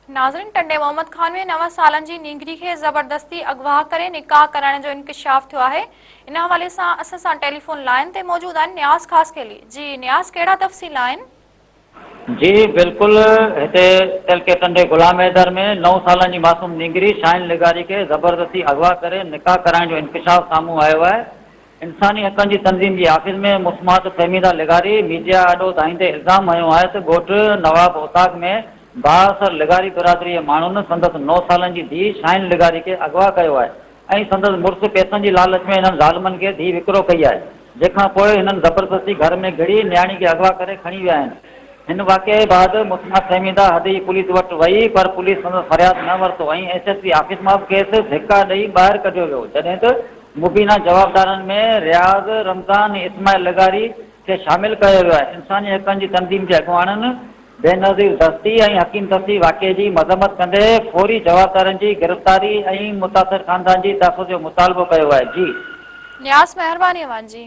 नाज़रीन, टंडे मोहम्मद खान में 9 सालनि जी नींगरी खे ज़बरदस्ती अगवा करे निकाह कराइण जो इंकशाफ थियो आहे। इन हवाले सां असां सां टेलीफोन लाइन ते मौजूद आहिनि न्याज़ ख़ासकेली। जी न्याज़, कहिड़ा तफ़सील आहिनि? जी बिल्कुल, हिते के टंडे गुलाम हैदर में 9 सालनि जी मासूम नींगरी शाहिन लिगारी के ज़बरदस्ती अगवा करे निकाह कराइण जो इंकशाफ साम्हूं आयो आहे। इंसानी हक़नि जी तंज़ीम जी आफ़िस में मुस्मात फहमीदा लिगारी मीडिया अॾो दाहींदे इल्ज़ाम हयो आहे त ॻोठ नवाब उताक में बासर लिगारी बिरादरी जे माण्हुनि संदसि 9 सालनि जी धीउ शाहिन लिगारी के अगवा कयो आहे ऐं संदसि मुड़ुसु पैसनि जी लालच में हिननि ज़ालिमनि खे धीउ विकिरो कई आहे, जंहिंखां पोइ हिननि ज़बरदस्ती घर में घिड़ी न्याणी खे अगवा करे खणी विया आहिनि। हिन वाक़े बैदि मुस्मात फहमीदा हदी पुलिस वटि वई, पर पुलिस संदसि फ़रियाद न वरितो ऐं SSP आफ़िस मां खेसि धिका ॾेई ॿाहिरि कढियो वियो, जॾहिं त मुबीना जवाबदारनि में रियाज़, रमज़ान, इस्माइल लिगारी खे शामिल कयो वियो आहे। इंसानी हक़नि जी तंज़ीम जे अॻुवाणनि बेनज़ीर दस्ती ऐं हकीम दस्ती वाक़े जी मज़म्मत कंदे फौरी जवाबदारनि जी गिरफ़्तारी ऐं मुतासिर ख़ानदान जी तहफ़्फ़ुज़ जो मुतालबो कयो आहे। जी न्याज़, महिरबानी अवां जी।